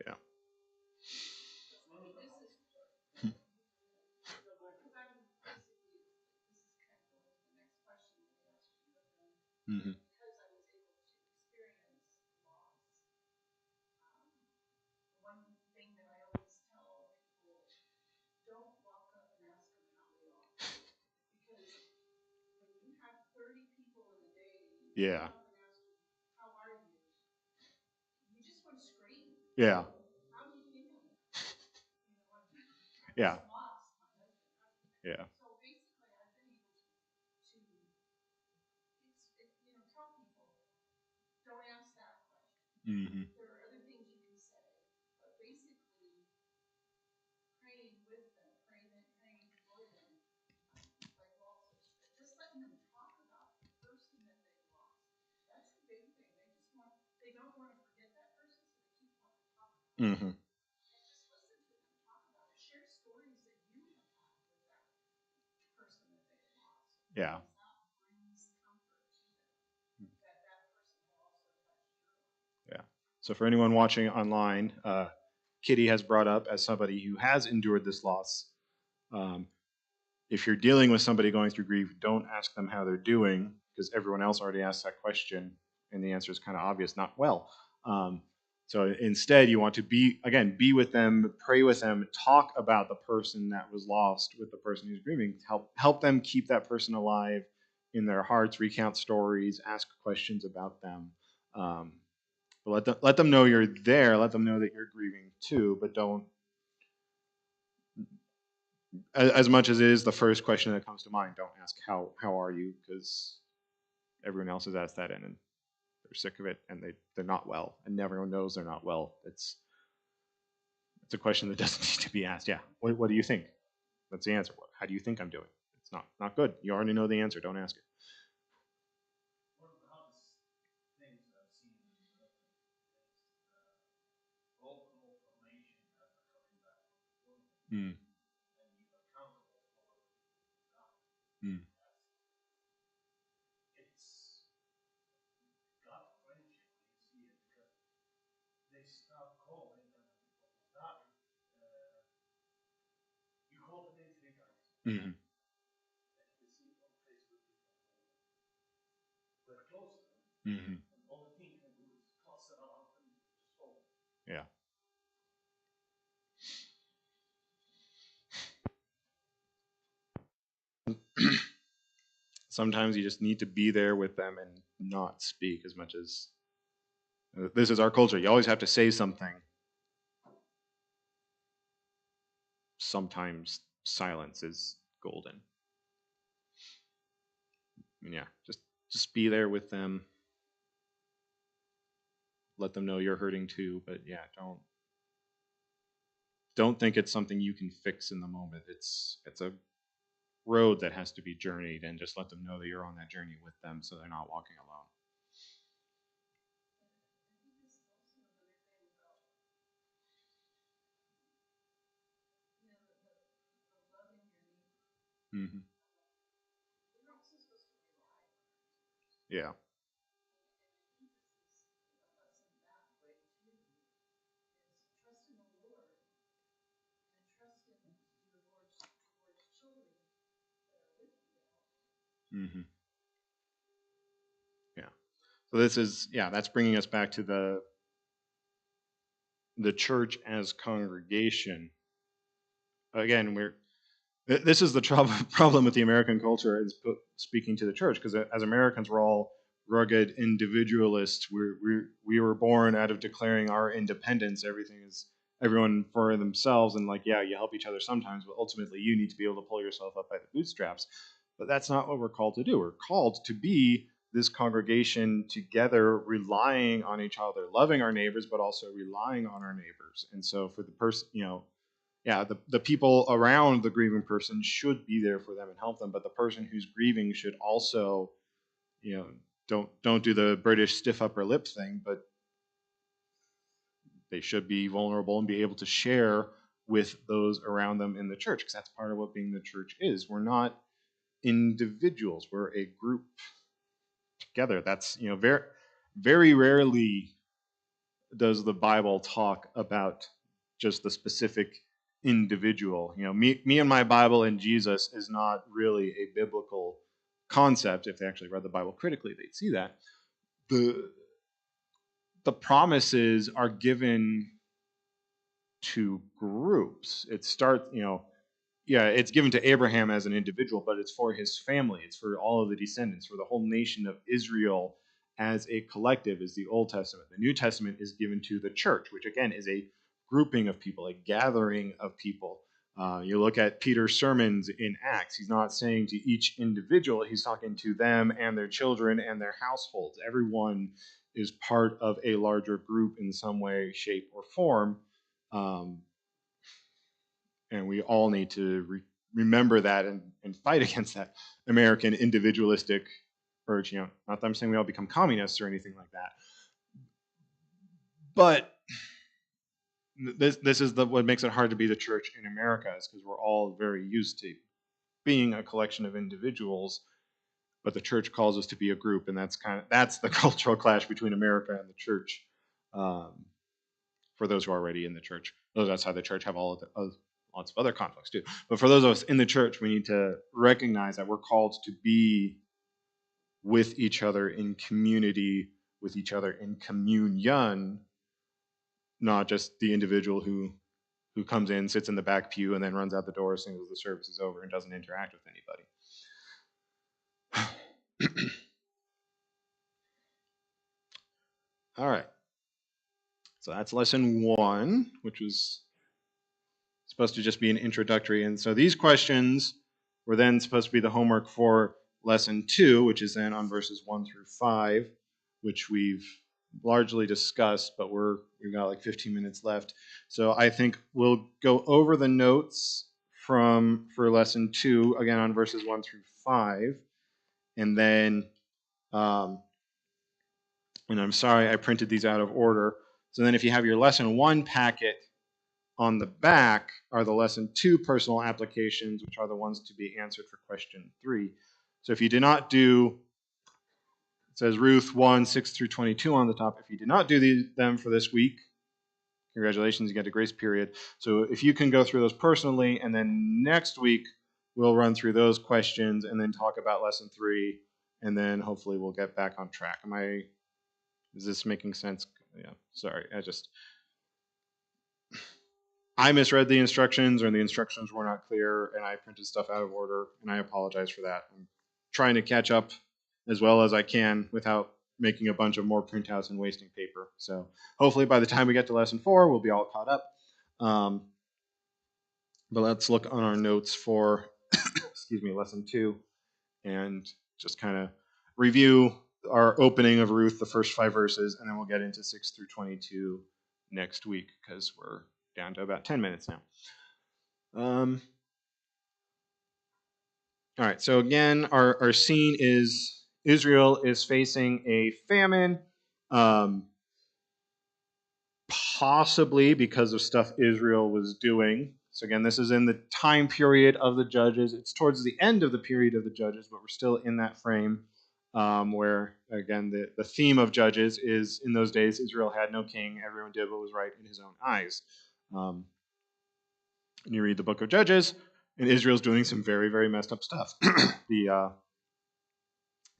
Yeah. Mm-hmm. Yeah. Yeah. Yeah. Yeah. Mm-hmm. Mm-hmm. Yeah. Yeah. So for anyone watching online, Kitty has brought up, as somebody who has endured this loss, um, if you're dealing with somebody going through grief, don't ask them how they're doing, because everyone else already asked that question, and the answer is kind of obvious, not well. So instead, you want to be with them, pray with them, talk about the person that was lost with the person who's grieving, help them keep that person alive in their hearts, recount stories, ask questions about them. Let them know you're there. Let them know that you're grieving too, but as much as it is the first question that comes to mind, don't ask how are you, because everyone else has asked that and they're sick of it and they're not well, and everyone knows they're not well. It's a question that doesn't need to be asked. Yeah. What do you think? That's the answer. How do you think I'm doing? It's not good. You already know the answer. Don't ask it. One of the hardest things I've seen in the is local formation after coming back from the tournament, Mm. and you accountable for that. Mm. It's gut wrenching when you see it because they stop calling and people die. You call the name three times. Mm-hmm. And you see on Facebook people who were close to them. Mm-hmm. And all the team can do is toss it out and just hold it. Yeah. Sometimes you just need to be there with them and not speak as much as this is our culture. You always have to say something. Sometimes silence is golden. I mean, yeah, just be there with them. Let them know you're hurting too, but yeah, don't think it's something you can fix in the moment. It's a road that has to be journeyed, and just let them know that you're on that journey with them so they're not walking alone. Mm-hmm. Yeah. Mm-hmm. Yeah. So this is, yeah, that's bringing us back to the church as congregation. Again, this is the problem with the American culture, is speaking to the church, because as Americans, we're all rugged individualists. We were born out of declaring our independence. Everything is everyone for themselves, and like, yeah, you help each other sometimes, but ultimately you need to be able to pull yourself up by the bootstraps. But that's not what we're called to do. We're called to be this congregation together, relying on each other, loving our neighbors, but also relying on our neighbors. And so for the person, yeah, the people around the grieving person should be there for them and help them, but the person who's grieving should also, you know, don't do the British stiff upper lip thing, but they should be vulnerable and be able to share with those around them in the church, because that's part of what being the church is. We're not individuals, we're a group together. That's, very rarely does the Bible talk about just the specific individual. Me and my Bible and Jesus is not really a biblical concept. If they actually read the Bible critically, they'd see that. The promises are given to groups. It's given to Abraham as an individual, but it's for his family. It's for all of the descendants, for the whole nation of Israel as a collective, is the Old Testament. The New Testament is given to the church, which again is a grouping of people, a gathering of people. You look at Peter's sermons in Acts, he's not saying to each individual, he's talking to them and their children and their households. Everyone is part of a larger group in some way, shape, or form. Um, and we all need to remember that and fight against that American individualistic urge. Not that I'm saying we all become communists or anything like that, but this is what makes it hard to be the church in America, is because we're all very used to being a collection of individuals, but the church calls us to be a group, and that's the cultural clash between America and the church. Um, for those who are already in the church. Those outside the church have lots of other conflicts too. But for those of us in the church, we need to recognize that we're called to be with each other in community, with each other in communion, not just the individual who comes in, sits in the back pew, and then runs out the door as soon as the service is over and doesn't interact with anybody. All right. So that's lesson 1, which was supposed to just be an introductory. And so these questions were then supposed to be the homework for lesson 2, which is then on verses 1 through 5, which we've largely discussed, but we've got like 15 minutes left. So I think we'll go over the notes for lesson 2 again on verses 1 through 5, and then and I'm sorry I printed these out of order. So then if you have your lesson 1 packet, on the back are the lesson 2 personal applications, which are the ones to be answered for question 3. So if you did not do, it says Ruth 1, 6 through 22 on the top. If you did not do them for this week, congratulations, you get a grace period. So if you can go through those personally, and then next week we'll run through those questions and then talk about lesson 3, and then hopefully we'll get back on track. Is this making sense? Yeah, sorry, I misread the instructions, or the instructions were not clear, and I printed stuff out of order, and I apologize for that. I'm trying to catch up as well as I can without making a bunch of more printouts and wasting paper. So hopefully by the time we get to lesson 4, we'll be all caught up. But let's look on our notes for, lesson 2, and just kind of review our opening of Ruth, the first 5 verses, and then we'll get into 6 through 22 next week, because we're down to about 10 minutes now. All right, so again, our scene is Israel is facing a famine, possibly because of stuff Israel was doing. So again, this is in the time period of the Judges. It's towards the end of the period of the Judges, but we're still in that frame where, again, the theme of Judges is, in those days, Israel had no king. Everyone did what was right in his own eyes. And you read the book of Judges, and Israel's doing some very, very messed up stuff. The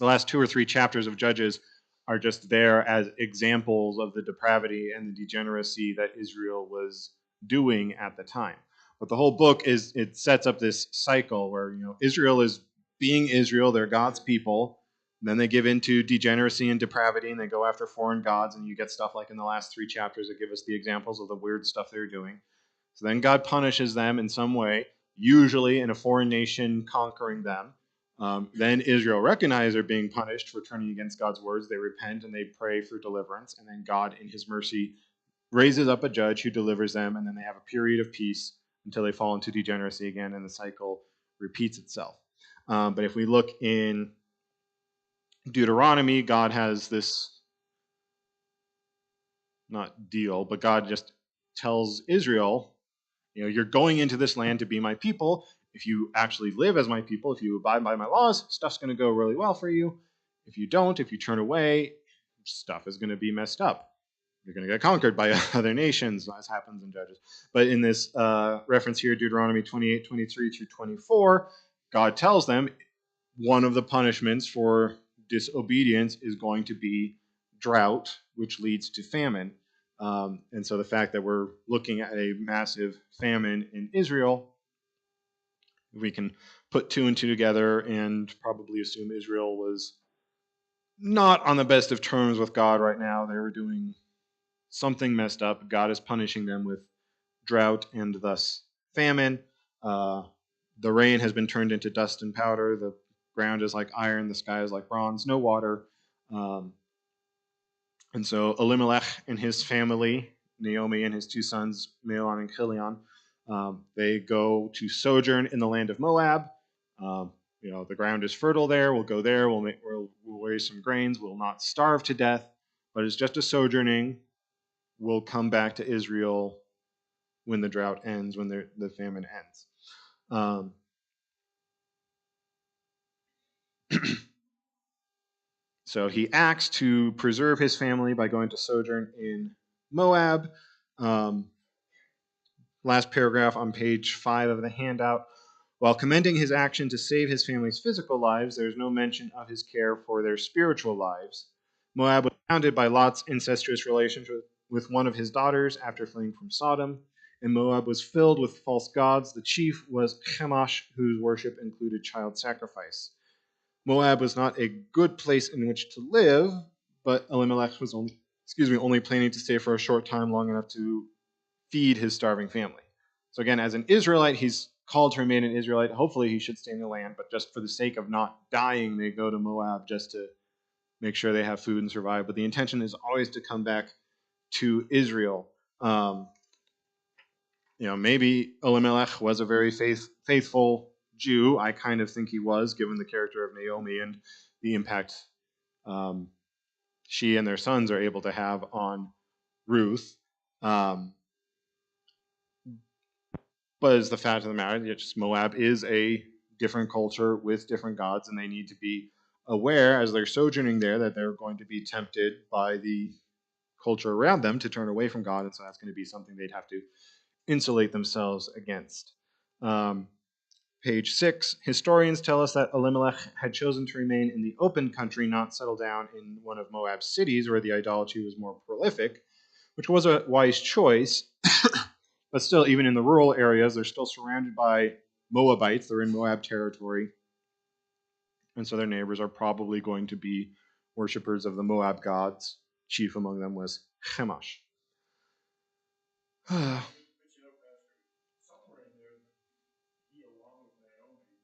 last 2 or 3 chapters of Judges are just there as examples of the depravity and the degeneracy that Israel was doing at the time. But the whole book it sets up this cycle where, Israel is being Israel, they're God's people. Then they give into degeneracy and depravity, and they go after foreign gods, and you get stuff like in the last 3 chapters that give us the examples of the weird stuff they're doing. So then God punishes them in some way, usually in a foreign nation conquering them. Then Israel recognize they're being punished for turning against God's words. They repent and they pray for deliverance. And then God, in his mercy, raises up a judge who delivers them. And then they have a period of peace until they fall into degeneracy again, and the cycle repeats itself. But if we look in Deuteronomy, God has this, not deal, but God just tells Israel, you're going into this land to be my people. If you actually live as my people, if you abide by my laws, stuff's going to go really well for you. If you don't, if you turn away, stuff is going to be messed up. You're going to get conquered by other nations, as happens in Judges. But in this reference here, Deuteronomy 28, 23 through 24, God tells them one of the punishments for disobedience is going to be drought, which leads to famine. And so the fact that we're looking at a massive famine in Israel, we can put 2 and 2 together and probably assume Israel was not on the best of terms with God right now. They were doing something messed up. God is punishing them with drought and thus famine. The rain has been turned into dust and powder. The ground is like iron. The sky is like bronze. No water. And so Elimelech and his family, Naomi and his 2 sons, Mahlon and Chilion, they go to sojourn in the land of Moab. The ground is fertile there. We'll go there. We'll raise some grains. We'll not starve to death. But it's just a sojourning. We'll come back to Israel when the drought ends, when the famine ends. So he acts to preserve his family by going to sojourn in Moab. Last paragraph on page 5 of the handout. While commending his action to save his family's physical lives, there is no mention of his care for their spiritual lives. Moab was founded by Lot's incestuous relationship with one of his daughters after fleeing from Sodom, and Moab was filled with false gods. The chief was Chemosh, whose worship included child sacrifice. Moab was not a good place in which to live, but Elimelech was only planning to stay for a short time, long enough to feed his starving family. So again, as an Israelite, he's called to remain an Israelite. Hopefully he should stay in the land, but just for the sake of not dying, they go to Moab just to make sure they have food and survive. But the intention is always to come back to Israel. Maybe Elimelech was a very faithful Jew. I kind of think he was, given the character of Naomi and the impact she and their sons are able to have on Ruth. But as the fact of the matter, just Moab is a different culture with different gods, and they need to be aware as they're sojourning there that they're going to be tempted by the culture around them to turn away from God, and so that's going to be something they'd have to insulate themselves against. Page 6, historians tell us that Elimelech had chosen to remain in the open country, not settle down in one of Moab's cities where the idolatry was more prolific, which was a wise choice. But still, even in the rural areas, they're still surrounded by Moabites. They're in Moab territory. And so their neighbors are probably going to be worshippers of the Moab gods. Chief among them was Chemosh. Somewhere in there, he along with Naomi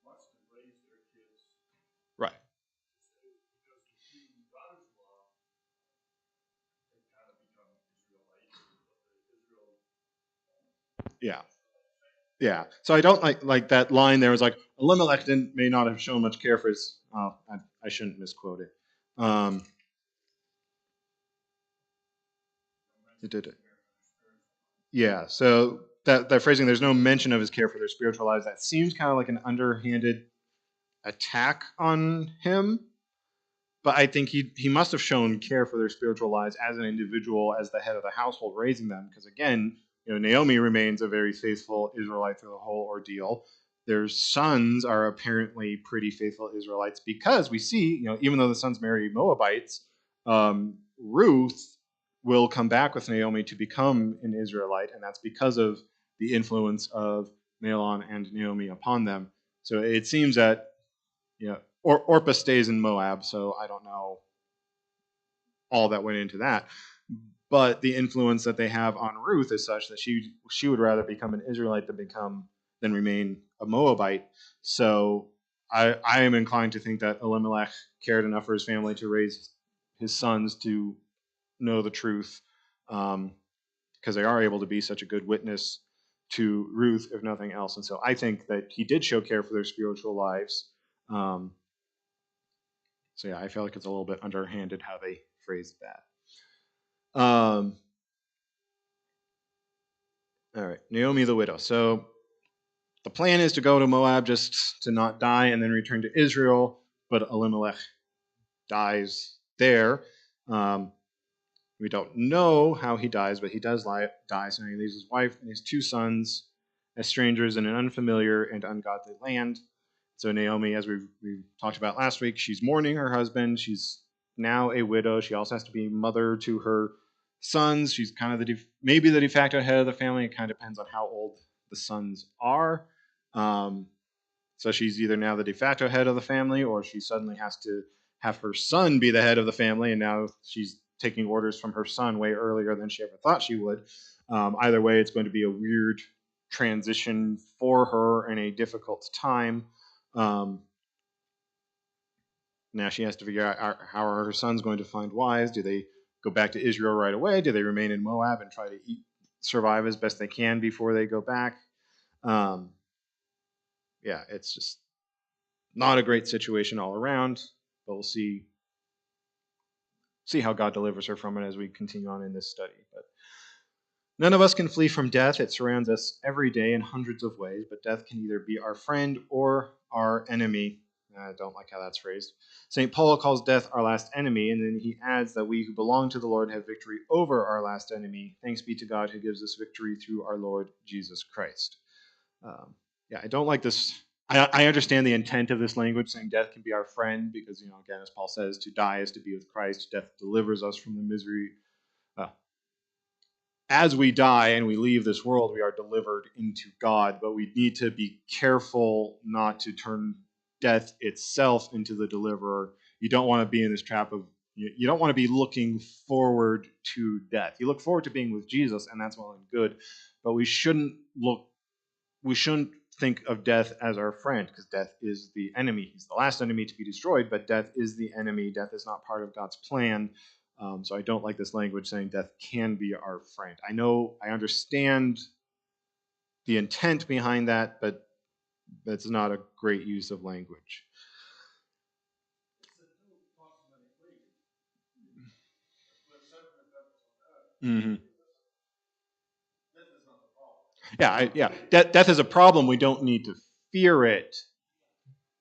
must have raised their kids. Right. Because the two daughters-in-law had kind of become Israelites. Israel. Yeah. Yeah. So I don't like that line there. It was like, Elimelech may not have shown much care for his. Oh, I shouldn't misquote it. It did it. Yeah. So that phrasing, there's no mention of his care for their spiritual lives. That seems kind of like an underhanded attack on him. But I think he must have shown care for their spiritual lives as an individual, as the head of the household, raising them. Because again, Naomi remains a very faithful Israelite through the whole ordeal. Their sons are apparently pretty faithful Israelites because we see, even though the sons marry Moabites, Ruth will come back with Naomi to become an Israelite, and that's because of the influence of Mahlon and Naomi upon them. So it seems that Orpah stays in Moab, so I don't know all that went into that. But the influence that they have on Ruth is such that she would rather become an Israelite than remain a Moabite. So I am inclined to think that Elimelech cared enough for his family to raise his sons to know the truth, because they are able to be such a good witness to Ruth, if nothing else. And so I think that he did show care for their spiritual lives. So yeah, I feel like it's a little bit underhanded how they phrased that. All right, Naomi the widow. So the plan is to go to Moab just to not die and then return to Israel, but Elimelech dies there. We don't know how he dies, but he does die. So he leaves his wife and his two sons as strangers in an unfamiliar and ungodly land. So Naomi, as we've talked about last week, she's mourning her husband. She's now a widow. She also has to be mother to her sons. She's kind of maybe the de facto head of the family. It kind of depends on how old the sons are. So she's either now the de facto head of the family, or she suddenly has to have her son be the head of the family, and now she's taking orders from her son way earlier than she ever thought she would. Either way, it's going to be a weird transition for her and a difficult time. Now she has to figure out how are her sons going to find wives. Do they go back to Israel right away? Do they remain in Moab and try to survive as best they can before they go back? Yeah, it's just not a great situation all around, but we'll see how God delivers her from it as we continue on in this study. But none of us can flee from death. It surrounds us every day in hundreds of ways, but death can either be our friend or our enemy. I don't like how that's phrased. St. Paul calls death our last enemy, and then he adds that we who belong to the Lord have victory over our last enemy. Thanks be to God who gives us victory through our Lord Jesus Christ. Yeah, I don't like this. I understand the intent of this language, saying death can be our friend, because, again, as Paul says, to die is to be with Christ. Death delivers us from the misery. As we die and we leave this world, we are delivered into God, but we need to be careful not to turn death itself into the deliverer. You don't want to be in this trap of You don't want to be looking forward to death. You look forward to being with Jesus, and that's well and good. But we shouldn't think of death as our friend, because death is the enemy. He's the last enemy to be destroyed, but death is the enemy. Death is not part of God's plan. So I don't like this language saying death can be our friend. I understand the intent behind that, but that's not a great use of language. Mm-hmm. Yeah. Death is a problem. We don't need to fear it,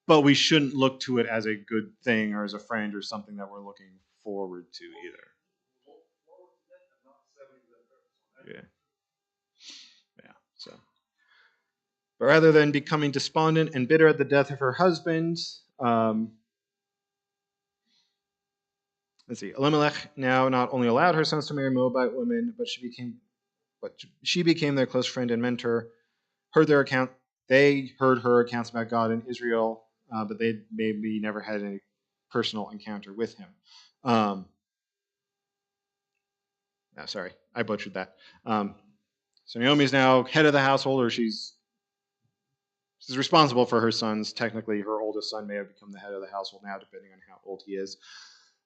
but we shouldn't look to it as a good thing or as a friend or something that we're looking forward to either. Yeah. So, but rather than becoming despondent and bitter at the death of her husband, let's see. Elimelech now not only allowed her sons to marry Moabite women, but she became their close friend and mentor. They heard her accounts about God in Israel, but they maybe never had any personal encounter with him. Sorry, I butchered that. So Naomi is now head of the household, or she's responsible for her sons. Technically, her oldest son may have become the head of the household now, depending on how old he is.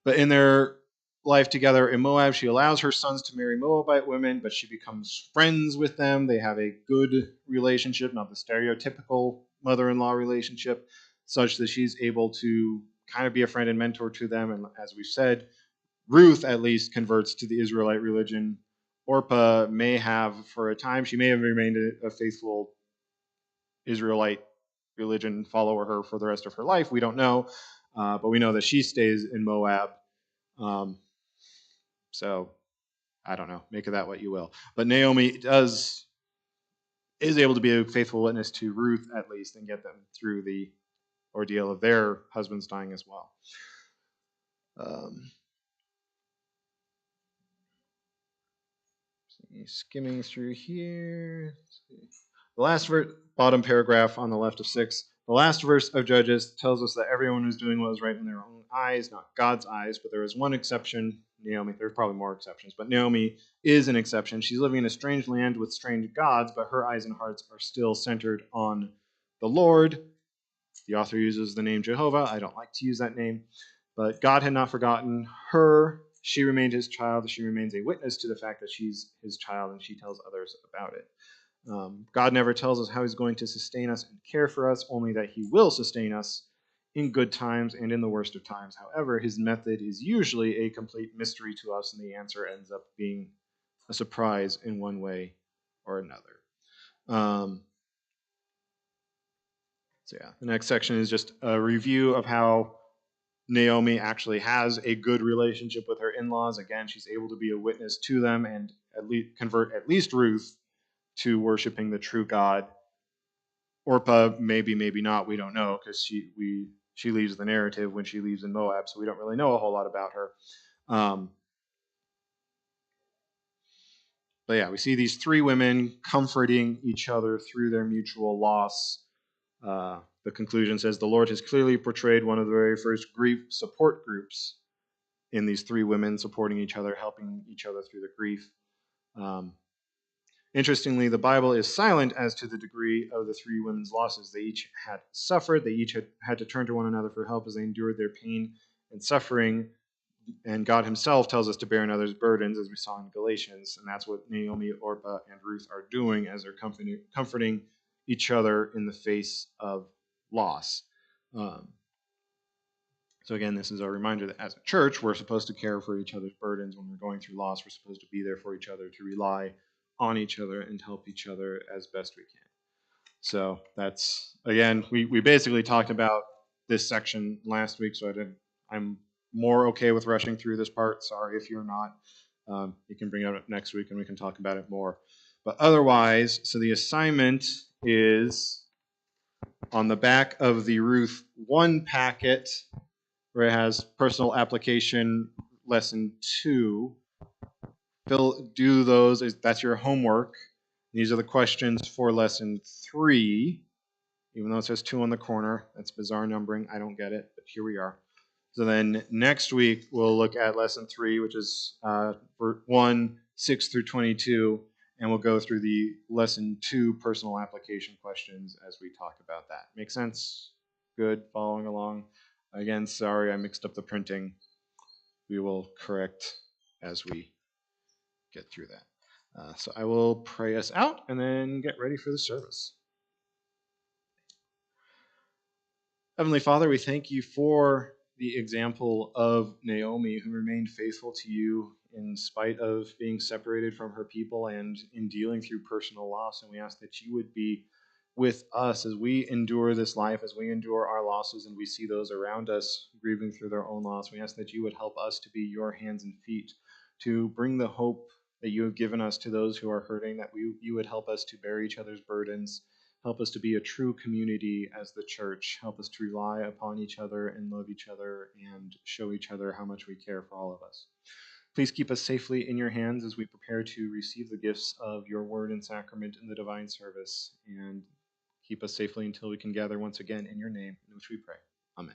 But in their life together in Moab, she allows her sons to marry Moabite women, but she becomes friends with them. They have a good relationship, not the stereotypical mother-in-law relationship, such that she's able to kind of be a friend and mentor to them. And as we've said, Ruth at least converts to the Israelite religion. Orpah may have, for a time, she may have remained a faithful Israelite religion follower for the rest of her life. We don't know, but we know that she stays in Moab. So I don't know. Make of that what you will. But Naomi is able to be a faithful witness to Ruth at least and get them through the ordeal of their husbands dying as well. Skimming through here. The last bottom paragraph on the left of 6. The last verse of Judges tells us that everyone was doing what was right in their own eyes, not God's eyes. But there is one exception, Naomi. There's probably more exceptions, but Naomi is an exception. She's living in a strange land with strange gods, but her eyes and hearts are still centered on the Lord. The author uses the name Jehovah. I don't like to use that name. But God had not forgotten her. She remained his child. She remains a witness to the fact that she's his child, and she tells others about it. God never tells us how he's going to sustain us and care for us, only that he will sustain us in good times and in the worst of times. However, his method is usually a complete mystery to us, and the answer ends up being a surprise in one way or another. So yeah, the next section is just a review of how Naomi actually has a good relationship with her in-laws. Again, she's able to be a witness to them and convert at least Ruth to worshiping the true God. Orpah, maybe not. We don't know, because she leaves the narrative when she leaves in Moab, so we don't really know a whole lot about her. But yeah, we see these three women comforting each other through their mutual loss. The conclusion says the Lord has clearly portrayed one of the very first grief support groups in these three women supporting each other, helping each other through the grief. Interestingly, the Bible is silent as to the degree of the three women's losses. They each had suffered. They each had to turn to one another for help as they endured their pain and suffering. And God himself tells us to bear another's burdens, as we saw in Galatians. And that's what Naomi, Orpah, and Ruth are doing as they're comforting each other in the face of loss. So again, this is a reminder that as a church, we're supposed to care for each other's burdens when we're going through loss. We're supposed to be there for each other, to rely on each other and help each other as best we can. So that's, again, we basically talked about this section last week, so I'm more okay with rushing through this part. Sorry if you're not. You can bring it up next week and we can talk about it more. But otherwise, so the assignment is on the back of the Ruth 1 packet, where it has personal application lesson 2. Do those. That's your homework. These are the questions for lesson 3, even though it says 2 on the corner. That's bizarre numbering. I don't get it, but here we are. So then next week, we'll look at lesson 3, which is for 1, 6 through 22, and we'll go through the lesson 2 personal application questions as we talk about that. Make sense? Good? Following along? Again, sorry I mixed up the printing. We will correct as we get through that. So I will pray us out and then get ready for the service. Heavenly Father, we thank you for the example of Naomi, who remained faithful to you in spite of being separated from her people and in dealing through personal loss. And we ask that you would be with us as we endure this life, as we endure our losses, and we see those around us grieving through their own loss. We ask that you would help us to be your hands and feet, to bring the hope that you have given us to those who are hurting, that you would help us to bear each other's burdens. Help us to be a true community as the church. Help us to rely upon each other and love each other and show each other how much we care for all of us. Please keep us safely in your hands as we prepare to receive the gifts of your word and sacrament in the divine service, and keep us safely until we can gather once again in your name, in which we pray. Amen.